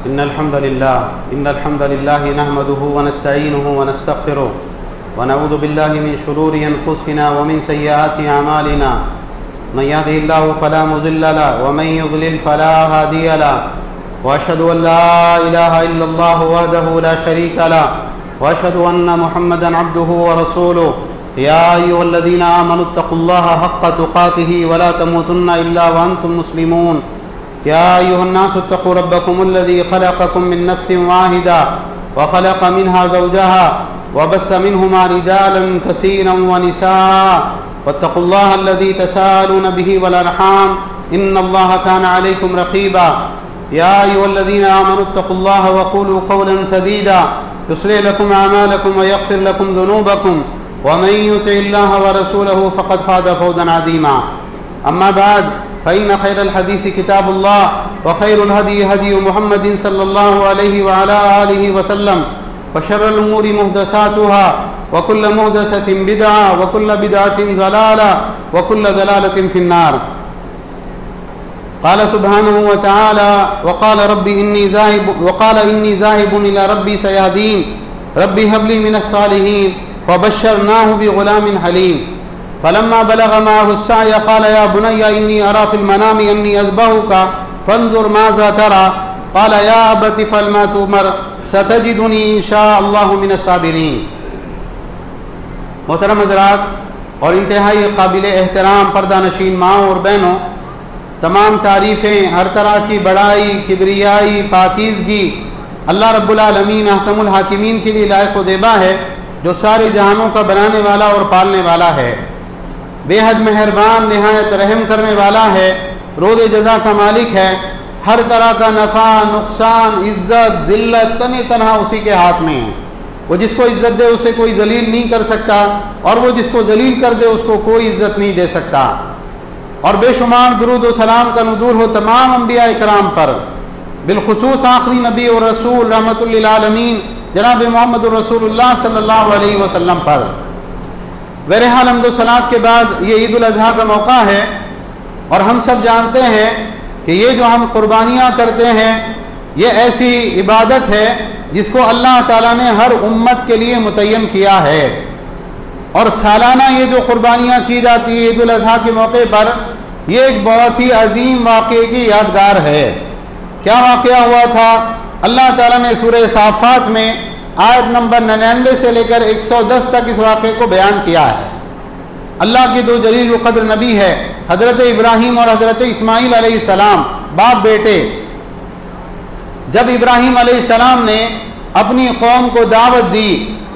إن الحمد لله نحمده ونستعينه ونستغفره ونعوذ بالله من شرور أنفسنا ومن سيئات أعمالنا من يهده الله فلا مضل له ومن يضلل فلا هادي له وأشهد أن لا إله إلا الله وحده لا شريك له وأشهد أن محمدا عبده ورسوله يا أيها الذين آمنوا اتقوا الله حق تقاته ولا تموتن إلا وأنتم مسلمون يا أيها الناس اتقوا ربكم الذي خلقكم من نفس واحدة وخلق منها زوجها وبث منهما رجالا كثيرا ونساء واتقوا الله الذي تساءلون به والأرحام إن الله كان عليكم رقيبا يا أيها الذين آمنوا اتقوا الله وقولوا قولا سديدا يصلح لكم أعمالكم ويغفر لكم ذنوبكم ومن يطع الله ورسوله فقد فاز فوزا عظيما أما بعد فإن خير الحديث كتاب الله وخير الهدي هدي محمد صلى الله عليه وعلى آله وسلم وشر الأمور محدثاتها وكل محدثة بدعة وكل بدعة ضلالة وكل ضلالة في النار. قال سبحانه وتعالى وقال إني ذاهب إلى ربي سيهدين ربي هب لي من الصالحين وبشرناه بغلام حليم فلما بلغ معه السعي قال يا بني إني أرى في المنام أني أذبحك فانظر ماذا ترى قال يا أبت افعل ما تؤمر ستجدني إن شاء الله من الصابرين. محترم حضرات اور انتہائی قابل احترام پردہ نشین ماؤں اور بہنوں، تمام تعریفیں، ہر طرح کی بڑائی، کبریائی، پاکیزگی اللہ رب العالمین احکم الحاکمین کے لیے لائق و دیبا ہے، جو سارے جہانوں کا بنانے والا اور پالنے والا ہے، بے حد مہربان، نہایت رحم کرنے والا ہے، رود جزا کا مالک ہے، ہر طرح کا نفع، نقصان، عزت، ذلت تنہا اسی کے ہاتھ میں ہے. وہ جس کو عزت دے اسے کوئی ذلیل نہیں کر سکتا، اور وہ جس کو ذلیل کر دے اس کو کوئی عزت نہیں دے سکتا. اور بے شمار درود و سلام کا نزول ہو تمام انبیاء اکرام پر، بالخصوص آخری نبی اور رسول رحمت للعالمین جناب محمد رسول اللہ صلی اللہ علیہ وسلم پر. بہرحال حمد و صلوات کے بعد یہ عید الاضحیٰ کا موقع ہے، اور ہم سب جانتے ہیں کہ یہ جو ہم قربانیاں کرتے ہیں یہ ایسی عبادت ہے جس کو اللہ تعالیٰ نے ہر امت کے لیے متعین کیا ہے. اور سالانہ یہ جو قربانیاں کی جاتی ہیں عید الاضحیٰ کے موقع پر، یہ ایک بہت ہی عظیم واقعے کی یادگار ہے. کیا واقعہ ہوا تھا؟ اللہ تعالیٰ نے سورہ صافات میں آیت نمبر 99 سے لے کر 110 تک اس واقعے کو بیان کیا ہے. اللہ کے دو جلیل القدر نبی ہے، حضرت ابراہیم اور حضرت اسماعیل علیہ السلام، باپ بیٹے. جب ابراہیم علیہ السلام نے اپنی قوم کو دعوت دی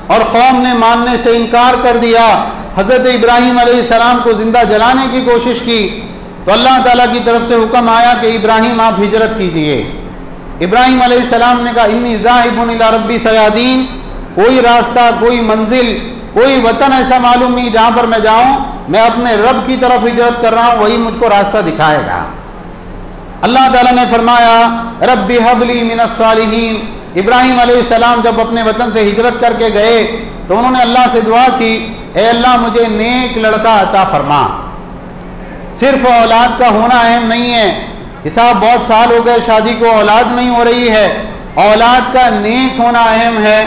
اور قوم نے ماننے سے انکار کر دیا، حضرت ابراہیم علیہ السلام کو زندہ جلانے کی کوشش کی، تو اللہ تعالیٰ کی طرف سے حکم آیا کہ ابراہیم آپ ہجرت کیجئے. ابراہیم علیہ السلام نے کہا انی ذاہب الی ربی سیہدین، کوئی راستہ، کوئی منزل، کوئی وطن ایسا معلوم نہیں جہاں پر میں جاؤں، میں اپنے رب کی طرف ہجرت کر رہا ہوں، وہی مجھ کو راستہ دکھائے گا. اللہ تعالیٰ نے فرمایا ربی حب لی من الصالحین. ابراہیم علیہ السلام جب اپنے وطن سے ہجرت کر کے گئے تو انہوں نے اللہ سے دعا کی، اے اللہ مجھے نیک لڑکا عطا فرما. صرف اولاد کا ہونا اہم نہیں ہے کہ صاحب بہت سال ہو گئے شادی کو اولاد نہیں ہو رہی ہے، اولاد کا نیک ہونا اہم ہے.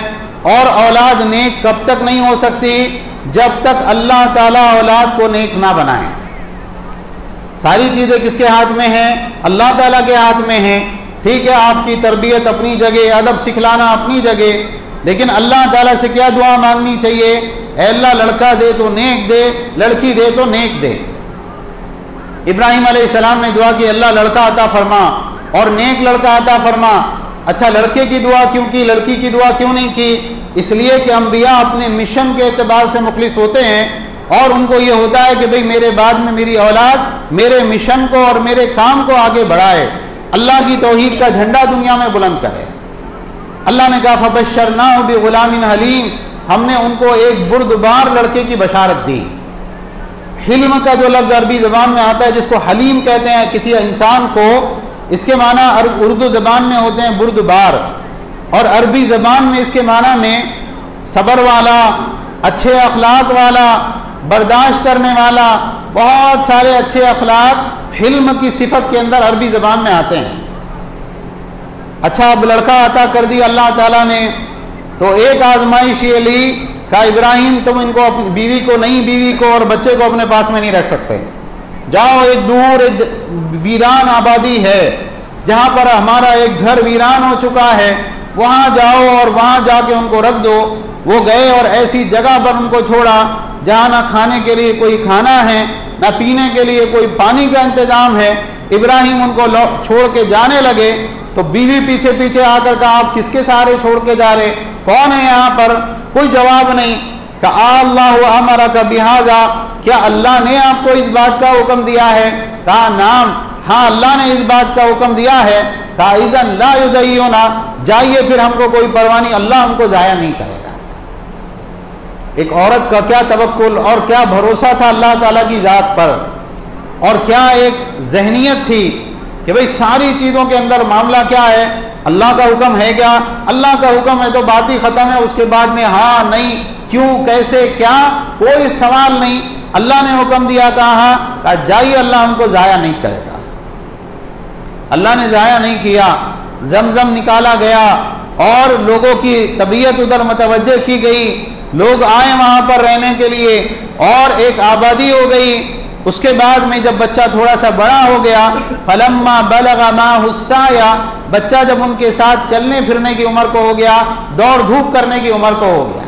اور اولاد نیک کب تک نہیں ہو سکتی؟ جب تک اللہ تعالیٰ اولاد کو نیک نہ بنائے. ساری چیزیں کس کے ہاتھ میں ہیں؟ اللہ تعالیٰ کے ہاتھ میں ہیں. ٹھیک ہے، آپ کی تربیت اپنی جگہ، ادب سکھلانا اپنی جگہ، لیکن اللہ تعالیٰ سے کیا دعا مانگنی چاہیے؟ اے اللہ لڑکا دے تو نیک دے، لڑکی دے تو نیک دے. ابراہیم علیہ السلام نے دعا کی اللہ لڑکا عطا فرما اور نیک لڑکا عطا فرما. اچھا لڑکے کی دعا کیوں کی، لڑکی کی دعا کیوں نہیں کی؟ اس لیے کہ انبیاء اپنے مشن کے اعتبار سے مخلص ہوتے ہیں، اور ان کو یہ ہوتا ہے کہ بھئی میرے بعد میں میری اولاد میرے مشن کو اور میرے کام کو آگے بڑھائے، اللہ کی توحید کا جھنڈا دنیا میں بلند کرے. اللہ نے کہا فبشرناہ بغلام حلیم، ہم نے ان کو ایک بردبار لڑکے کی بشارت دی. حلم کا جو لفظ عربی زبان میں آتا ہے جس کو حلیم کہتے ہیں کسی انسان کو، اس کے معنی اردو زبان میں ہوتے ہیں بردبار، اور عربی زبان میں اس کے معنی میں صبر والا، اچھے اخلاق والا، برداشت کرنے والا، بہت سارے اچھے اخلاق حلم کی صفت کے اندر عربی زبان میں آتے ہیں. اچھا اب لڑکا عطا کر دی اللہ تعالیٰ نے، تو ایک آزمائش یہ لی، کہا ابراہیم تم ان کو اپنی بیوی کو، نئی بیوی کو اور بچے کو اپنے پاس میں نہیں رکھ سکتے، جاؤ ایک دور ایک ویران آبادی ہے جہاں پر ہمارا ایک گھر ویران ہو چکا ہے، وہاں جاؤ اور وہاں جا کے ان کو رکھ دو۔ وہ گئے اور ایسی جگہ پر ان کو چھوڑا جہاں نہ کھانے کے لیے کوئی کھانا ہے، نہ پینے کے لیے کوئی پانی کا انتظام ہے۔ ابراہیم ان کو چھوڑ کے جانے لگے تو بیوی پیچھے پیچھے آ کر کہا آپ کس کے سہارے چھوڑ کے جا رہے، کون ہے یہاں پر؟ کوئی جواب نہیں۔ کہا اللہ امرک بہذا، کیا اللہ نے آپ کو اس بات کا حکم دیا ہے؟ کہا نعم، ہاں اللہ نے اس بات کا حکم دیا ہے۔ کہا اذن لا یضیعنا، جائیے پھر ہم کو کوئی پرواہ نہیں، اللہ ہم کو ضائع نہیں کرے گا۔ ایک عورت کا کیا توکل اور کیا بھروسہ تھا اللہ تعالیٰ کی ذات پر، اور کیا ایک ذہنیت تھی کہ بھئی ساری چیزوں کے اندر معاملہ کیا ہے، اللہ کا حکم ہے کیا، اللہ کا حکم ہے تو بات ہی ختم ہے، اس کے بعد میں ہاں نہیں کیوں کیسے کیا کوئی سوال نہیں۔ اللہ نے حکم دیا، کہا جائیے اللہ ہم کو ضائع نہیں کرے گا۔ اللہ نے ضائع نہیں کیا، زمزم نکالا گیا اور لوگوں کی طبیعت ادھر متوجہ کی گئی، لوگ آئے وہاں پر رہنے کے لیے اور ایک آبادی ہو گئی۔ اس کے بعد میں جب بچہ تھوڑا سا بڑا ہو گیا، فلما بلغ معه السعي، بچہ جب ان کے ساتھ چلنے پھرنے کی عمر کو ہو گیا، دوڑ دھوپ کرنے کی عمر کو ہو گیا،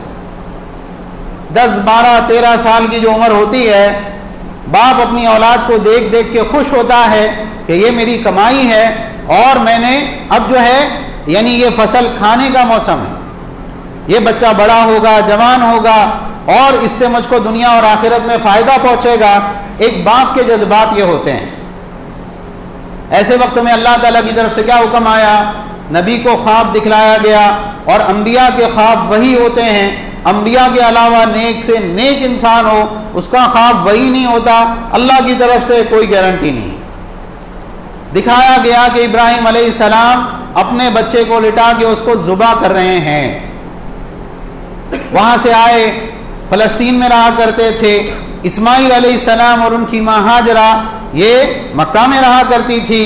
10 12 13 سال کی جو عمر ہوتی ہے، باپ اپنی اولاد کو دیکھ دیکھ کے خوش ہوتا ہے کہ یہ میری کمائی ہے اور میں نے اب جو ہے یعنی یہ فصل کھانے کا موسم ہے، یہ بچہ بڑا ہوگا جوان ہوگا اور اس سے مجھ کو دنیا اور آخرت میں فائدہ پہنچے گا۔ ایک باپ کے جذبات یہ ہوتے ہیں۔ ایسے وقت میں اللہ تعالیٰ کی طرف سے کیا حکم آیا؟ نبی کو خواب دکھلایا گیا، اور انبیاء کے خواب وہی ہوتے ہیں، انبیاء کے علاوہ نیک سے نیک انسان ہو اس کا خواب وہی نہیں ہوتا، اللہ کی طرف سے کوئی گارنٹی نہیں۔ دکھایا گیا کہ ابراہیم علیہ السلام اپنے بچے کو لٹا کے اس کو ذبح کر رہے ہیں، وہاں سے آئے، فلسطین میں رہا کرتے تھے، اسماعیل علیہ السلام اور ان کی ماں ہاجرہ یہ مکہ میں رہا کرتی تھی،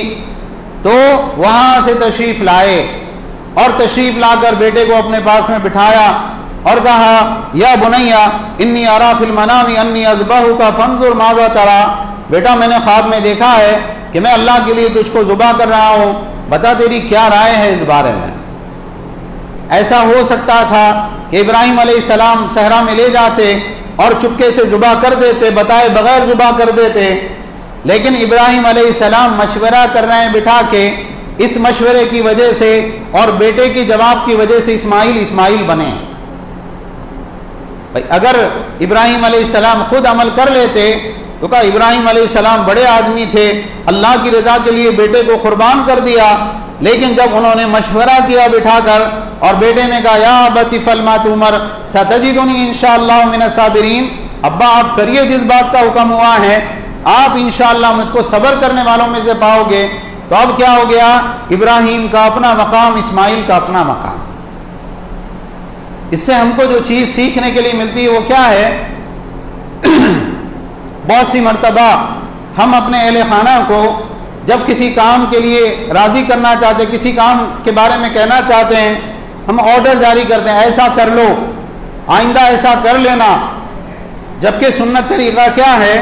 تو وہاں سے تشریف لائے اور تشریف لا کر بیٹے کو اپنے پاس میں بٹھایا اور کہا یا بنیا انی ارا فی المنام انی اذبحک فانظر ماذا ترى، بیٹا میں نے خواب میں دیکھا ہے کہ میں اللہ کے لیے تجھ کو ذبح کر رہا ہوں، بتا تیری کیا رائے ہے اس بارے میں۔ ایسا ہو سکتا تھا کہ ابراہیم علیہ السلام صحرا میں لے جاتے اور چپکے سے ذبح کر دیتے، بتائے بغیر ذبح کر دیتے، لیکن ابراہیم علیہ السلام مشورہ کر رہے ہیں بٹھا کے، اس مشورے کی وجہ سے اور بیٹے کی جواب کی وجہ سے اسماعیل بنے۔ اگر ابراہیم علیہ السلام خود عمل کر لیتے تو کہا ابراہیم علیہ السلام بڑے آدمی تھے، اللہ کی رضا کے لیے بیٹے کو قربان کر دیا، لیکن جب انہوں نے مشورہ کیا بٹھا کر اور بیٹے نے کہا یا ابت افعل ما تؤمر ستجدنی انشاءاللہ من الصابرین، ابا آپ کریے جس بات کا حکم ہوا ہے، آپ انشاءاللہ مجھ کو صبر کرنے والوں میں سے پاؤ گے۔ تو اب کیا ہو گیا؟ ابراہیم کا اپنا مقام، اسماعیل کا اپنا مقام۔ اس سے ہم کو جو چیز سیکھنے کے لیے ملتی ہے وہ کیا ہے؟ بہت سی مرتبہ ہم اپنے اہل خانہ کو جب کسی کام کے لیے راضی کرنا چاہتے، کسی کام کے بارے میں کہنا چاہتے ہیں، ہم آرڈر جاری کرتے ہیں ایسا کر لو، آئندہ ایسا کر لینا، جبکہ سنت طریقہ کیا ہے؟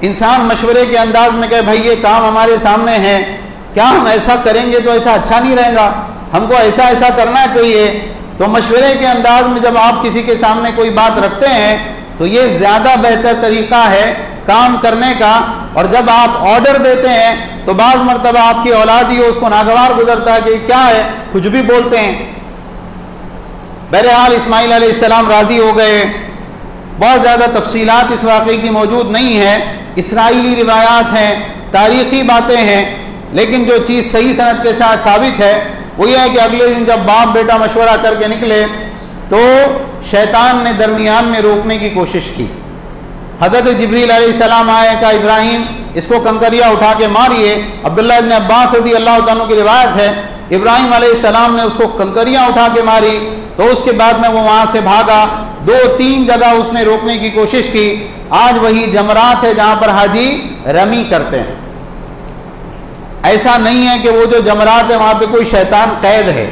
انسان مشورے کے انداز میں کہ بھائی یہ کام ہمارے سامنے ہے، کیا ہم ایسا کریں گے تو ایسا اچھا نہیں رہے گا، ہم کو ایسا کرنا چاہیے۔ تو مشورے کے انداز میں جب آپ کسی کے سامنے کوئی بات رکھتے ہیں تو یہ زیادہ بہتر طریقہ ہے کام کرنے کا، اور جب آپ آرڈر دیتے ہیں تو بعض مرتبہ آپ کی اولاد ہی اس کو ناگوار گزرتا ہے کہ کیا ہے، کچھ بھی بولتے ہیں۔ بہرحال اسماعیل علیہ السلام راضی ہو گئے۔ بہت زیادہ تفصیلات اس واقعے کی موجود نہیں ہے، اسرائیلی روایات ہیں، تاریخی باتیں ہیں، لیکن جو چیز صحیح سند کے ساتھ ثابت ہے وہ یہ ہے کہ اگلے دن جب باپ بیٹا مشورہ کر کے نکلے تو شیطان نے درمیان میں روکنے کی کوشش کی۔ حضرت جبریل علیہ السلام آئے، کہا ابراہیم اس کو کنکریاں اٹھا کے ماریے۔ عبداللہ ابن عباس رضی اللہ تعالیٰ کی روایت ہے ابراہیم علیہ السلام نے اس کو کنکریاں اٹھا کے ماری، تو اس کے بعد میں وہ وہاں سے بھاگا، 2-3 جگہ اس نے روکنے کی کوشش کی۔ آج وہی جمرات ہے جہاں پر حاجی رمی کرتے ہیں۔ ایسا نہیں ہے کہ وہ جو جمرات ہیں وہاں پہ کوئی شیطان قید ہے.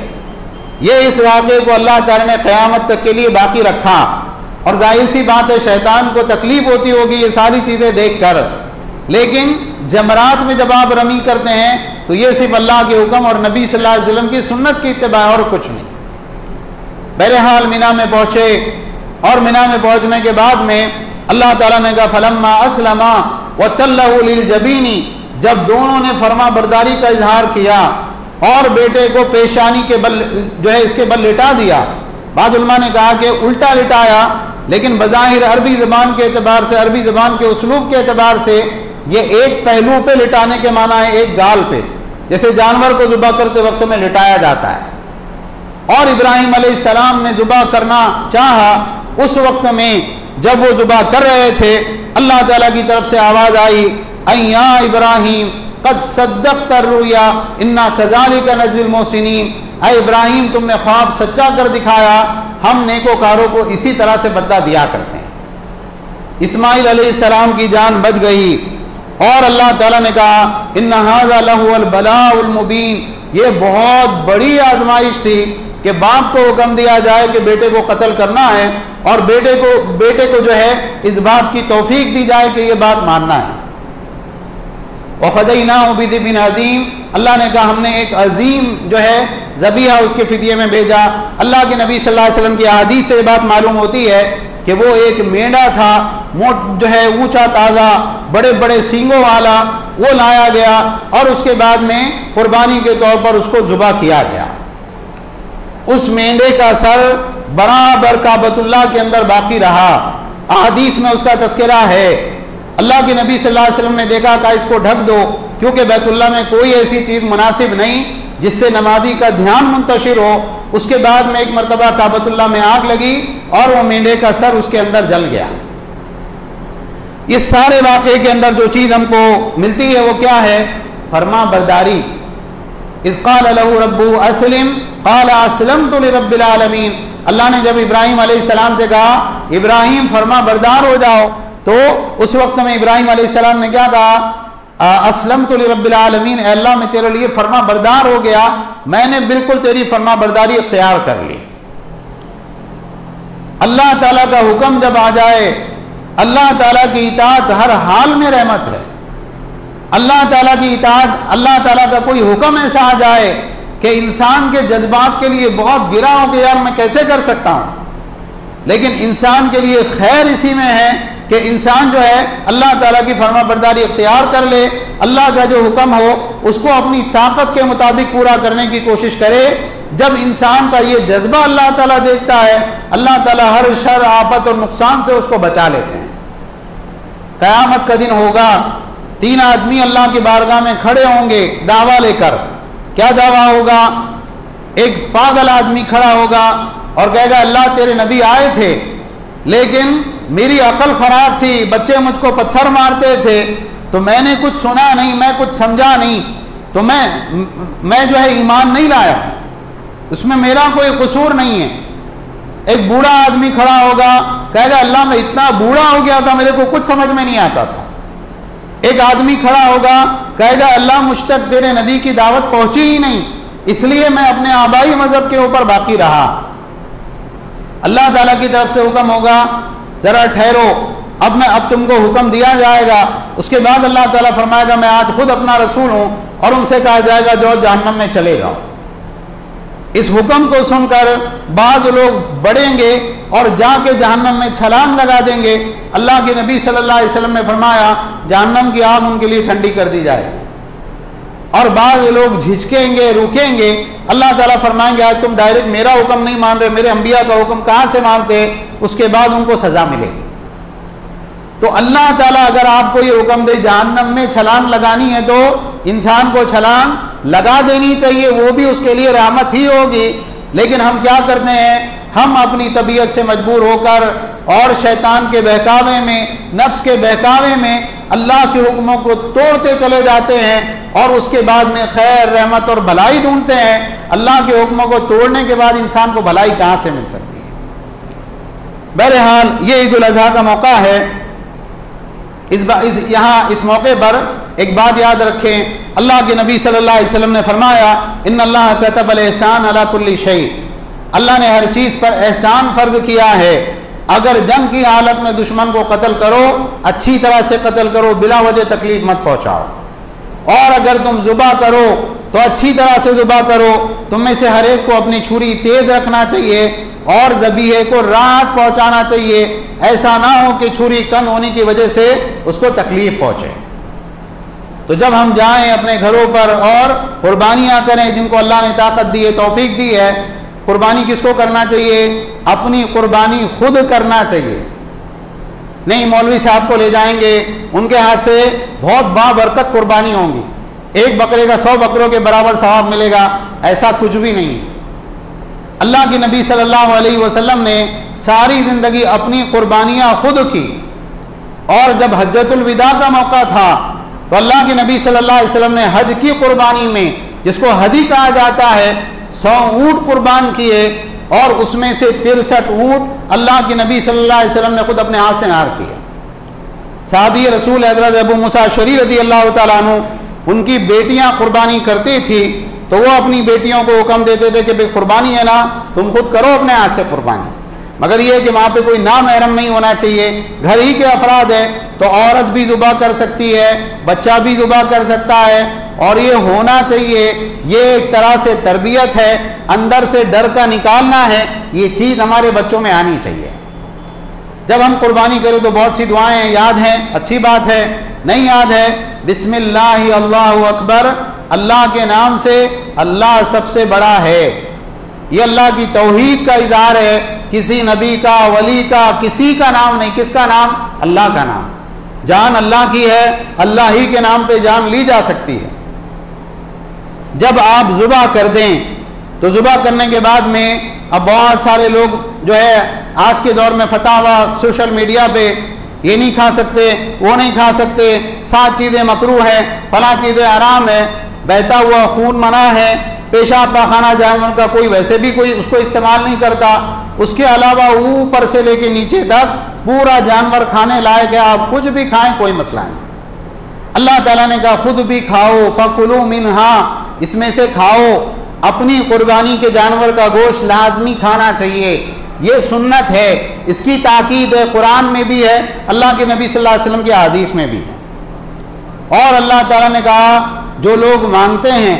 یہ اس واقعے کو اللہ تعالیٰ نے قیامت تک کے لیے باقی رکھا. اور ظاہر سی بات ہے شیطان کو تکلیف ہوتی ہوگی یہ ساری چیزیں دیکھ کر, لیکن جمرات میں جب آپ رمی کرتے ہیں تو یہ صرف اللہ کے حکم اور نبی صلی اللہ علیہ وسلم کی سنت کی اتباع اور کچھ نہیں. بہرحال مینا میں پہنچے, اور مینا میں پہنچنے کے بعد میں اللہ تعالیٰ نے کہا فلما اسلما وتلہ للجبین, جب دونوں نے فرما برداری کا اظہار کیا اور بیٹے کو پیشانی کے بل جو ہے اس کے بل لٹا دیا. بعض علماء نے کہا کہ الٹا لٹایا, لیکن بظاہر عربی زبان کے اعتبار سے, عربی زبان کے اسلوب کے اعتبار سے یہ ایک پہلو پہ لٹانے کے معنی ہے, ایک گال پہ, جیسے جانور کو ذبح کرتے وقت میں لٹایا جاتا ہے. اور ابراہیم علیہ السلام نے ذبح کرنا چاہا, اس وقت میں جب وہ ذبح کر رہے تھے اللہ تعالیٰ کی طرف سے آواز آئی اَيَّا ابراہیم قد صدقت الرؤيا انا كذلك نجزي المحسنين, اے ابراہیم تم نے خواب سچا کر دکھایا, ہم نیکوکاروں کو اسی طرح سے بدلہ دیا کرتے ہیں. اسماعیل علیہ السلام کی جان بچ گئی, اور اللہ تعالیٰ نے کہا ان هذا لهو البلاء المبین, یہ بہت بڑی آزمائش تھی کہ باپ کو حکم دیا جائے کہ بیٹے کو قتل کرنا ہے, اور بیٹے کو جو ہے اس بات کی توفیق دی جائے کہ یہ بات ماننا ہے. وَفَدَيْنَاهُ بِذِبْحٍ عَظِيمٍ, اللہ نے کہا ہم نے ایک عظیم جو ہے ذبیحہ اس کے فدیے میں بھیجا. اللہ کے نبی صلی اللہ علیہ وسلم کی احادیث سے یہ بات معلوم ہوتی ہے کہ وہ ایک مینڈا تھا, جو ہے اونچا تازہ بڑے بڑے سینگوں والا, وہ لایا گیا اور اس کے بعد میں قربانی کے طور پر اس کو ذبح کیا گیا. اس مینڈے کا سر برابر کعبۃ اللہ کے اندر باقی رہا, احادیث میں اس کا تذکرہ ہے. اللہ کے نبی صلی اللہ علیہ وسلم نے دیکھا کہ اس کو ڈھک دو, کیونکہ بیت اللہ میں کوئی ایسی چیز مناسب نہیں جس سے نمازی کا دھیان منتشر ہو. اس کے بعد میں ایک مرتبہ کعبۃ اللہ میں آگ لگی اور وہ مینڈے کا سر اس کے اندر جل گیا. اس سارے واقعے کے اندر جو چیز ہم کو ملتی ہے وہ کیا ہے؟ فرما برداری. اذ قال له ربه اسلم قال اسلمت لرب العالمین, اللہ نے جب ابراہیم علیہ السلام سے کہا ابراہیم فرما بردار ہو جاؤ, تو اس وقت میں ابراہیم علیہ السلام نے کیا کہا؟ اسلمت لرب العالمین, اے اللہ میں تیرے لیے فرما بردار ہو گیا, میں نے بالکل تیری فرما برداری اختیار کر لی. اللہ تعالیٰ کا حکم جب آ جائے, اللہ تعالیٰ کی اطاعت ہر حال میں رحمت ہے. اللہ تعالیٰ کی اطاعت, اللہ تعالیٰ کا کوئی حکم ایسا آ جائے کہ انسان کے جذبات کے لیے بہت گرا ہو کہ یار میں کیسے کر سکتا ہوں, لیکن انسان کے لیے خیر اسی میں ہے کہ انسان جو ہے اللہ تعالیٰ کی فرما برداری اختیار کر لے, اللہ کا جو حکم ہو اس کو اپنی طاقت کے مطابق پورا کرنے کی کوشش کرے. جب انسان کا یہ جذبہ اللہ تعالیٰ دیکھتا ہے, اللہ تعالیٰ ہر شر آفت اور نقصان سے اس کو بچا لیتے ہیں. قیامت کا دن ہوگا, 3 آدمی اللہ کی بارگاہ میں کھڑے ہوں گے دعویٰ لے کر. کیا دعویٰ ہوگا؟ ایک پاگل آدمی کھڑا ہوگا اور کہے گا اللہ تیرے نبی آئے تھے, لیکن میری عقل خراب تھی, بچے مجھ کو پتھر مارتے تھے, تو میں نے کچھ سنا نہیں, میں کچھ سمجھا نہیں, تو میں جو ہے ایمان نہیں لایا, اس میں میرا کوئی قصور نہیں ہے. ایک بوڑھا آدمی کھڑا ہوگا, کہے گا اللہ میں اتنا بوڑھا ہو گیا تھا میرے کو کچھ سمجھ میں نہیں آتا تھا. ایک آدمی کھڑا ہوگا, کہے گا اللہ مجھ تک تیرے نبی کی دعوت پہنچی ہی نہیں, اس لیے میں اپنے آبائی مذہب کے اوپر باقی رہا. اللہ تعالیٰ کی طرف سے حکم ہوگا ذرا ٹھہرو, اب تم کو حکم دیا جائے گا. اس کے بعد اللہ تعالیٰ فرمائے گا میں آج خود اپنا رسول ہوں, اور ان سے کہا جائے گا جو جہنم میں چلے جاؤ. اس حکم کو سن کر بعض لوگ بڑھیں گے اور جا کے جہنم میں چھلانگ لگا دیں گے. اللہ کے نبی صلی اللہ علیہ وسلم نے فرمایا جہنم کی آگ ان کے لیے ٹھنڈی کر دی جائے گی. اور بعض لوگ جھجکیں گے, رکیں گے. اللہ تعالیٰ فرمائیں گے آج تم ڈائریکٹ میرا حکم نہیں مان رہے, میرے انبیاء کا حکم کہاں سے مانتے؟ اس کے بعد ان کو سزا ملے گی. تو اللہ تعالیٰ اگر آپ کو یہ حکم دے جہنم میں چھلانگ لگانی ہے تو انسان کو چھلانگ لگا دینی چاہیے, وہ بھی اس کے لیے رحمت ہی ہوگی. لیکن ہم کیا کرتے ہیں؟ ہم اپنی طبیعت سے مجبور ہو کر اور شیطان کے بہکاوے میں, نفس کے بہکاوے میں اللہ کے حکموں کو توڑتے چلے جاتے ہیں, اور اس کے بعد میں خیر رحمت اور بھلائی ڈھونڈتے ہیں. اللہ کے حکموں کو توڑنے کے بعد انسان کو بھلائی کہاں سے مل سکتی ہے؟ بہرحال یہ عید الاضحیٰ کا موقع ہے, یہاں اس موقع پر ایک بات یاد رکھیں، اللہ کے نبی صلی اللہ علیہ وسلم نے فرمایا ان اللہ کتب الاحسان علی کل شیء، اللہ نے ہر چیز پر احسان فرض کیا ہے۔ اگر جنگ کی حالت میں دشمن کو قتل کرو اچھی طرح سے قتل کرو، بلا وجہ تکلیف مت پہنچاؤ، اور اگر تم ذبح کرو تو اچھی طرح سے ذبح کرو، تم میں سے ہر ایک کو اپنی چھری تیز رکھنا چاہیے اور ذبیحے کو راحت پہنچانا چاہیے، ایسا نہ ہو کہ چھری کند ہونے کی وجہ سے اس کو تکلیف پہنچے۔ تو جب ہم جائیں اپنے گھروں پر اور قربانیاں کریں جن کو اللہ نے طاقت دی ہے، توفیق دی ہے، قربانی کس کو کرنا چاہیے؟ اپنی قربانی خود کرنا چاہیے، نہیں مولوی صاحب کو لے جائیں گے ان کے ہاتھ سے بہت بابرکت قربانی ہوں گی، ایک بکرے کا 100 بکروں کے برابر ثواب ملے گا، ایسا کچھ بھی نہیں ہے۔ اللہ کے نبی صلی اللہ علیہ وسلم نے ساری زندگی اپنی قربانیاں خود کی، اور جب حجۃ الوداع کا موقع تھا تو اللہ کے نبی صلی اللہ علیہ وسلم نے حج کی قربانی میں، جس کو ہدی کہا جاتا ہے، 100 اونٹ قربان کیے، اور اس میں سے 63 اونٹ اللہ کے نبی صلی اللہ علیہ وسلم نے خود اپنے ہاتھ سے نہار کیے۔ صحابی رسول حضرت ابو موسیٰ اشعری رضی اللہ تعالیٰ عنہ، ان کی بیٹیاں قربانی کرتی تھی تو وہ اپنی بیٹیوں کو حکم دیتے تھے کہ بھئی قربانی ہے نا تم خود کرو اپنے ہاتھ سے قربانی، مگر یہ کہ وہاں پہ کوئی نامحرم نہیں ہونا چاہیے، گھر ہی کے افراد ہے تو عورت بھی ذبح کر سکتی ہے، بچہ بھی ذبح کر سکتا ہے، اور یہ ہونا چاہیے، یہ ایک طرح سے تربیت ہے، اندر سے ڈر کا نکالنا ہے، یہ چیز ہمارے بچوں میں آنی چاہیے۔ جب ہم قربانی کریں تو بہت سی دعائیں یاد ہیں، اچھی بات ہے، نہیں یاد ہے بسم اللہ اللہ اکبر، اللہ کے نام سے، اللہ سب سے بڑا ہے، یہ اللہ کی توحید کا اظہار ہے، کسی نبی کا، ولی کا، کسی کا نام نہیں، کس کا نام؟ اللہ کا نام، جان اللہ کی ہے، اللہ ہی کے نام پہ جان لی جا سکتی ہے۔ جب آپ ذبح کر دیں تو ذبح کرنے کے بعد میں اب بہت سارے لوگ جو ہے آج کے دور میں فتاوا سوشل میڈیا پہ یہ نہیں کھا سکتے، وہ نہیں کھا سکتے، 7 چیزیں مکروہ ہیں، فلاں چیزیں حرام ہے، بہتا ہوا خون منع ہے، پیشاب پاخانہ جانور کا کوئی ویسے بھی کوئی اس کو استعمال نہیں کرتا، اس کے علاوہ اوپر سے لے کے نیچے تک پورا جانور کھانے لائق ہے، آپ کچھ بھی کھائیں کوئی مسئلہ نہیں۔ اللہ تعالیٰ نے کہا خود بھی کھاؤ، فَكُلُوا مِنْهَا، اس میں سے کھاؤ، اپنی قربانی کے جانور کا گوشت لازمی کھانا چاہیے، یہ سنت ہے، اس کی تاکید ہے، قرآن میں بھی ہے، اللہ کے نبی صلی اللہ علیہ وسلم کی حدیث میں بھی ہے۔ اور اللہ تعالیٰ نے کہا جو لوگ مانگتے ہیں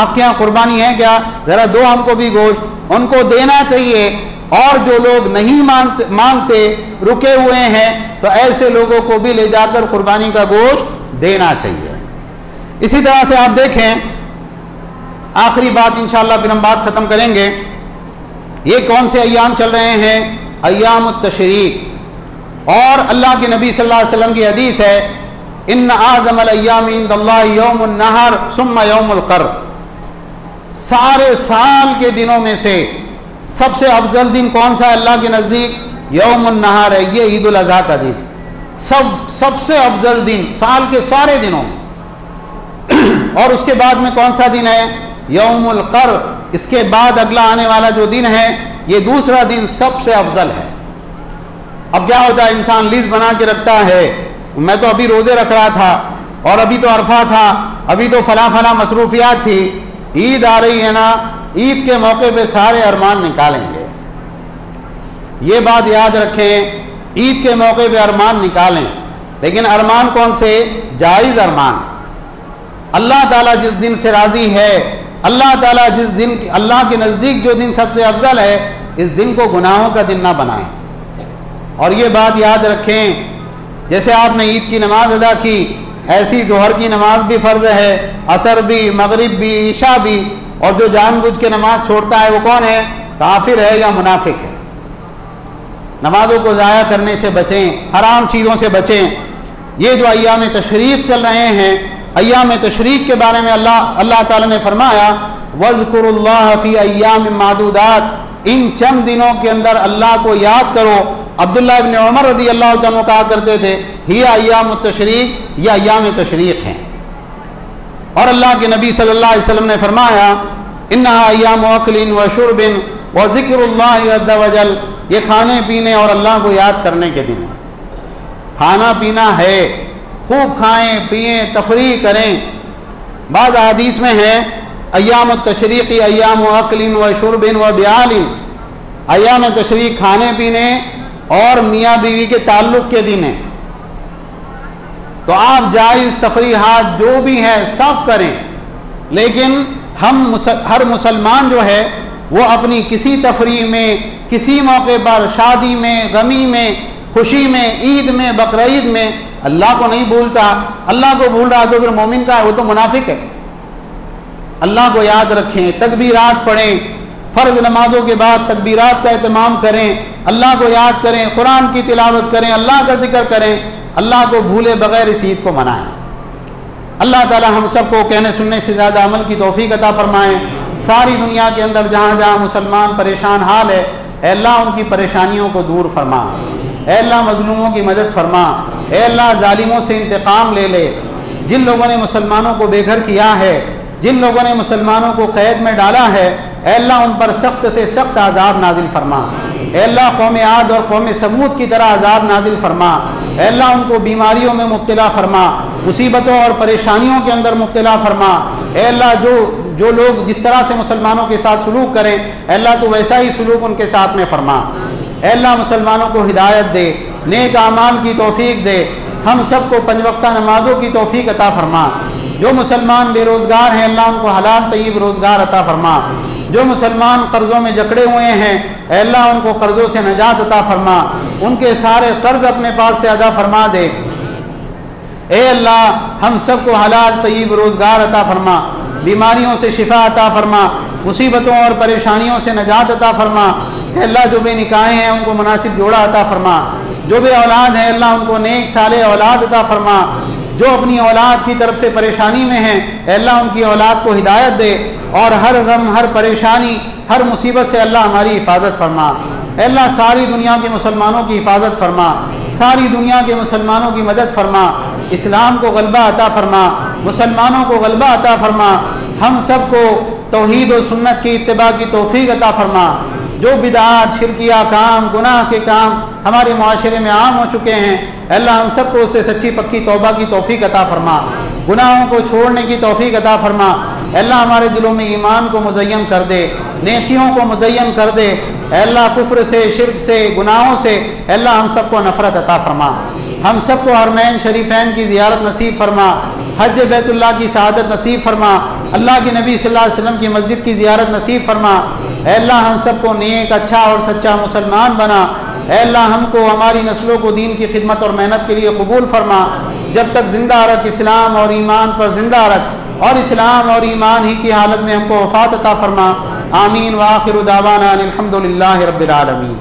آپ کے یہاں قربانی ہے کیا، ذرا دو ہم کو بھی گوشت، ان کو دینا چاہیے، اور جو لوگ نہیں مانگتے رکے ہوئے ہیں تو ایسے لوگوں کو بھی لے جا کر قربانی کا گوشت دینا چاہیے۔ اسی طرح سے آپ دیکھیں، آخری بات انشاءاللہ پھر ہم بات ختم کریں گے، یہ کون سے ایام چل رہے ہیں؟ ایام التشریق، اور اللہ کے نبی صلی اللہ علیہ وسلم کی حدیث ہے ان اعظم الایام عند اللہ یوم النحر ثم یوم القر، سارے سال کے دنوں میں سے سب سے افضل دن کون سا ہے اللہ کے نزدیک؟ یوم النحر ہے، یہ عید الاضحیٰ کا دن، سب سے افضل دن سال کے سارے دنوں میں۔ اور اس کے بعد میں کون سا دن ہے؟ یوم القر، اس کے بعد اگلا آنے والا جو دن ہے یہ دوسرا دن سب سے افضل ہے۔ اب کیا ہوتا ہے، انسان لیز بنا کے رکھتا ہے، میں تو ابھی روزے رکھ رہا تھا، اور ابھی تو عرفہ تھا، ابھی تو فلاں مصروفیات تھی، عید آ رہی ہے نا، عید کے موقع پہ سارے ارمان نکالیں گے۔ یہ بات یاد رکھیں، عید کے موقع پہ ارمان نکالیں، لیکن ارمان کون سے؟ جائز ارمان۔ اللہ تعالیٰ جس دن سے راضی ہے، اللہ تعالیٰ جس دن اللہ کے نزدیک جو دن سب سے افضل ہے، اس دن کو گناہوں کا دن نہ بنائیں۔ اور یہ بات یاد رکھیں، جیسے آپ نے عید کی نماز ادا کی، ایسی ظہر کی نماز بھی فرض ہے، عصر بھی، مغرب بھی، عشاء بھی، اور جو جان بوجھ کے نماز چھوڑتا ہے وہ کون ہے؟ کافر ہے یا منافق ہے۔ نمازوں کو ضائع کرنے سے بچیں، حرام چیزوں سے بچیں۔ یہ جو ایام تشریق چل رہے ہیں، ایام تشریق کے بارے میں اللہ تعالیٰ نے فرمایا وَاذْكُرُوا اللَّهَ فِي أَيَّامٍ مَّعْدُودَاتٍ، ان چند دنوں کے اندر اللہ کو یاد کرو۔ عبداللہ ابن عمر رضی اللہ عنہ کہا کرتے تھے ہی ایام التشریق، یہ ایام تشریق ہیں۔ اور اللہ کے نبی صلی اللہ علیہ وسلم نے فرمایا انہا ایام اکل و شرب و ذکر اللہ عز وجل، یہ کھانے پینے اور اللہ کو یاد کرنے کے دن ہیں۔ کھانا پینا ہے خوب کھائیں پئیں تفریح کریں۔ بعض حدیث میں ہے ایام التشریق ایام و اکل و شرب و بیال، ایام تشریق کھانے پینے اور میاں بیوی کے تعلق کے دن ہیں، تو آپ جائز تفریحات جو بھی ہیں سب کریں، لیکن ہر مسلمان جو ہے وہ اپنی کسی تفریح میں، کسی موقع پر، شادی میں، غمی میں، خوشی میں، عید میں، بقرعید میں اللہ کو نہیں بھولتا۔ اللہ کو بھول رہا تو پھر مومن کا ہے، وہ تو منافق ہے۔ اللہ کو یاد رکھیں، تکبیرات پڑھیں، فرض نمازوں کے بعد تکبیرات کا اہتمام کریں، اللہ کو یاد کریں، قرآن کی تلاوت کریں، اللہ کا ذکر کریں، اللہ کو بھولے بغیر اس عید کو منائیں۔ اللہ تعالی ہم سب کو کہنے سننے سے زیادہ عمل کی توفیق عطا فرمائیں۔ ساری دنیا کے اندر جہاں جہاں مسلمان پریشان حال ہے، اے اللہ ان کی پریشانیوں کو دور فرما، اے اللہ مظلوموں کی مدد فرما، اے اللہ ظالموں سے انتقام لے لے۔ جن لوگوں نے مسلمانوں کو بے گھر کیا ہے، جن لوگوں نے مسلمانوں کو قید میں ڈالا ہے، اے اللہ ان پر سخت سے سخت عذاب نازل فرما۔ اے اللہ قوم عاد اور قوم ثمود کی طرح عذاب نازل فرما۔ اے اللہ ان کو بیماریوں میں مبتلا فرما، مصیبتوں اور پریشانیوں کے اندر مبتلا فرما۔ اے اللہ جو لوگ جس طرح سے مسلمانوں کے ساتھ سلوک کریں، اے اللہ تو ویسا ہی سلوک ان کے ساتھ میں فرما۔ اے اللہ مسلمانوں کو ہدایت دے، نیک اعمال کی توفیق دے، ہم سب کو 5 وقتہ نمازوں کی توفیق عطا فرما۔ جو مسلمان بے روزگار ہیں اللہ ان کو حلال طیب روزگار عطا فرما۔ جو مسلمان قرضوں میں جکڑے ہوئے ہیں اے اللہ ان کو قرضوں سے نجات عطا فرما، ان کے سارے قرض اپنے پاس سے ادا فرما دے۔ اے اللہ ہم سب کو حلال طیب روزگار عطا فرما، بیماریوں سے شفا عطا فرما، مصیبتوں اور پریشانیوں سے نجات عطا فرما۔ اے اللہ جو بے نکاح ہیں ان کو مناسب جوڑا عطا فرما، جو بے اولاد ہیں اللہ ان کو نیک صالح اولاد عطا فرما، جو اپنی اولاد کی طرف سے پریشانی میں ہیں اے اللہ ان کی اولاد کو ہدایت دے، اور ہر غم، ہر پریشانی، ہر مصیبت سے اللہ ہماری حفاظت فرما۔ اے اللہ ساری دنیا کے مسلمانوں کی حفاظت فرما، ساری دنیا کے مسلمانوں کی مدد فرما، اسلام کو غلبہ عطا فرما، مسلمانوں کو غلبہ عطا فرما، ہم سب کو توحید و سنت کی اتباع کی توفیق عطا فرما۔ جو بدعات، شرکیہ کام، گناہ کے کام ہمارے معاشرے میں عام ہو چکے ہیں اے اللہ ہم سب کو اس سے سچی پکی توبہ کی توفیق عطا فرما، گناہوں کو چھوڑنے کی توفیق عطا فرما۔ اے اللہ ہمارے دلوں میں ایمان کو مزین کر دے، نیکیوں کو مزین کر دے، اے اللہ کفر سے، شرک سے، گناہوں سے اے اللہ ہم سب کو نفرت عطا فرما۔ ہم سب کو حرمین شریفین کی زیارت نصیب فرما، حج بیت اللہ کی سعادت نصیب فرما، اللہ کے نبی صلی اللہ علیہ وسلم کی مسجد کی زیارت نصیب فرما۔ اے اللہ ہم سب کو نیک، اچھا اور سچا مسلمان بنا۔ اے اللہ ہم کو، ہماری نسلوں کو دین کی خدمت اور محنت کے لیے قبول فرما، جب تک زندہ رکھ، اسلام اور ایمان پر زندہ رکھ، اور اسلام اور ایمان ہی کی حالت میں ہم کو وفات عطا فرما۔ آمین وآخر دعوانا الحمدللہ رب العالمین۔